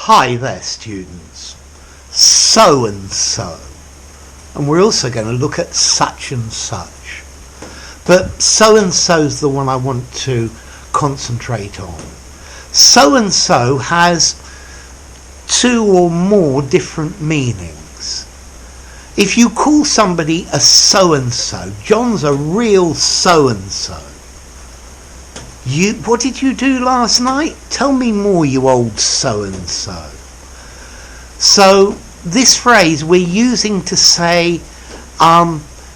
Hi there, students. So and so. And we're also going to look at such and such. But so and so's the one I want to concentrate on. So and so has two or more different meanings. If you call somebody a so and so, John's a real so and so. What did you do last night? Tell me more, you old so-and-so. So this phrase we're using to say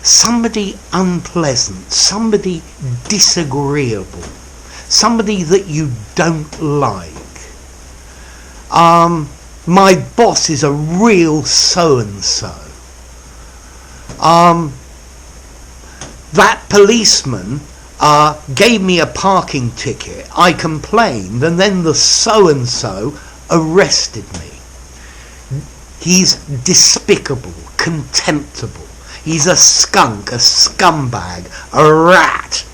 somebody unpleasant, somebody disagreeable, somebody that you don't like. My boss is a real so-and-so. That policeman gave me a parking ticket. I complained, and then the so-and-so arrested me. He's despicable, contemptible. He's a skunk, a scumbag, a rat,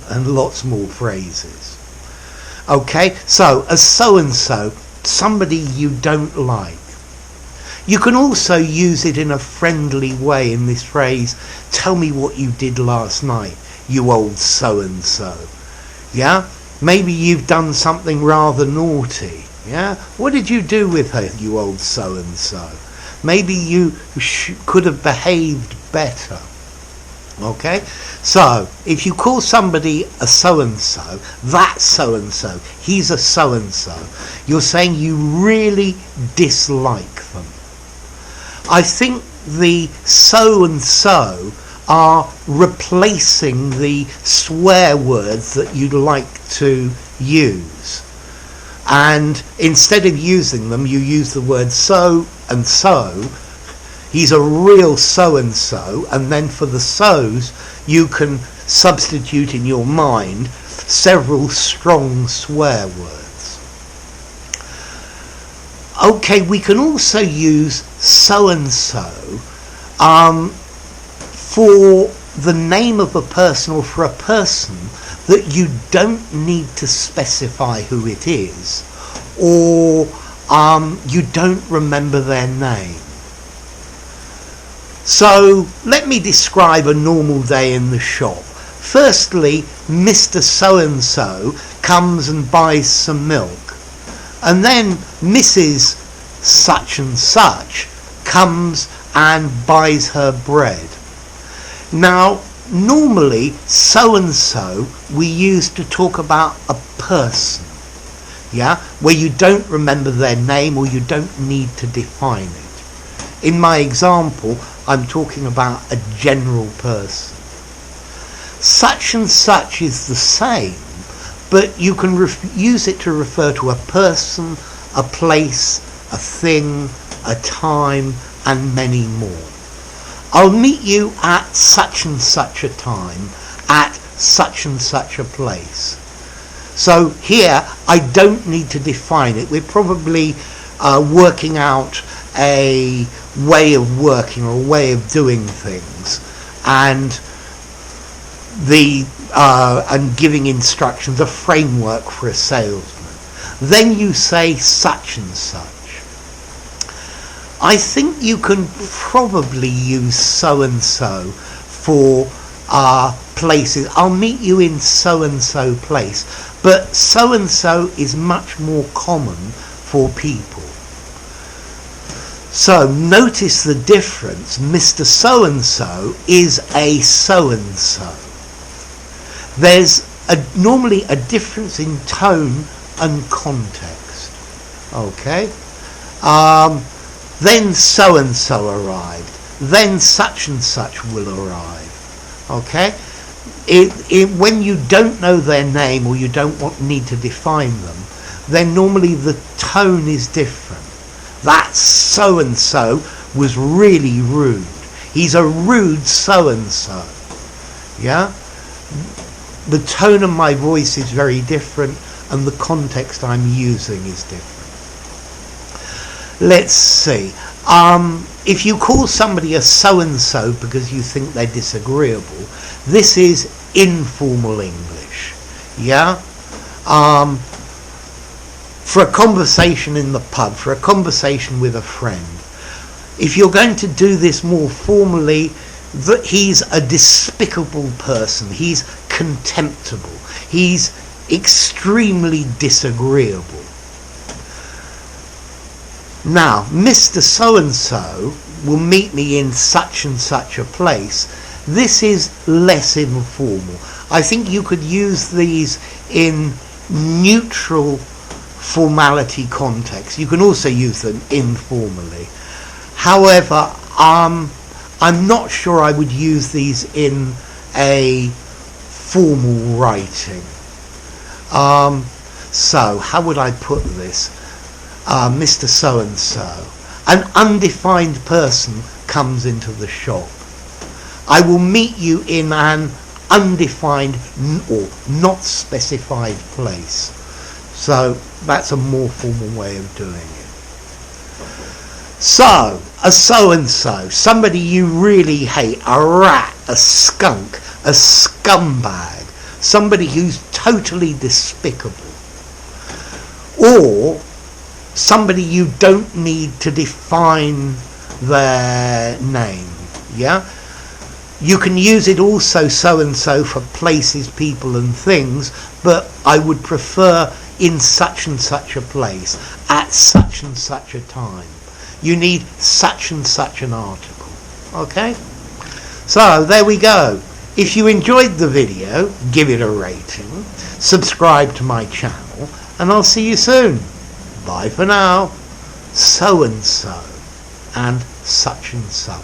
and lots more phrases. Okay, so a so-and-so, somebody you don't like. You can also use it in a friendly way in this phrase, tell me what you did last night, you old so-and-so. Yeah? Maybe you've done something rather naughty. Yeah? What did you do with her, you old so-and-so? Maybe you could have behaved better. Okay? So, if you call somebody a so-and-so, that so-and-so, he's a so-and-so, you're saying you really dislike them. I think the so-and-so are replacing the swear words that you'd like to use. And instead of using them, you use the word so and so. He's a real so-and-so. And then for the so's, you can substitute in your mind several strong swear words. Okay, we can also use so-and-so for the name of a person or for a person that you don't need to specify who it is, or you don't remember their name. So let me describe a normal day in the shop. Firstly, Mr. So-and-so comes and buys some milk, and then Mrs. Such and Such comes and buys her bread. Now, normally, so-and-so we use to talk about a person, yeah, where you don't remember their name or you don't need to define it. In my example, I'm talking about a general person. Such and such is the same, but you can use it to refer to a person, a place, a thing, a time, and many more. I'll meet you at such and such a time, at such and such a place. So here, I don't need to define it. We're probably working out a way of working or a way of doing things, and and giving instructions, a framework for a salesman. Then you say such and such. I think you can probably use so-and-so for places. I'll meet you in so-and-so place. But so-and-so is much more common for people. So notice the difference. Mr. So-and-so is a so-and-so. There's normally a difference in tone and context. Okay? Then so-and-so arrived. Then such and such will arrive. Okay? When you don't know their name or you don't need to define them, then normally the tone is different. That so-and-so was really rude. He's a rude so-and-so. Yeah? The tone of my voice is very different, and the context I'm using is different. Let's see. If you call somebody a so-and-so because you think they're disagreeable, this is informal English. Yeah? for a conversation in the pub, for a conversation with a friend. If you're going to do this more formally, that he's a despicable person, he's contemptible, he's extremely disagreeable. Now, Mr. So-and-so will meet me in such and such a place. This is less informal. I think you could use these in neutral formality context. You can also use them informally. However, I'm not sure I would use these in a formal writing. So, how would I put this? Mr. So-and-so, an undefined person comes into the shop. I will meet you in an undefined or not specified place. So that's a more formal way of doing it. So, a so-and-so, somebody you really hate, a rat, a skunk, a scumbag, somebody who's totally despicable. Or somebody you don't need to define their name, yeah? You can use it also so-and-so for places, people and things, but I would prefer in such and such a place, at such and such a time. You need such and such an article, okay? So, there we go. If you enjoyed the video, give it a rating, subscribe to my channel, and I'll see you soon. Bye for now. So and so and such and so.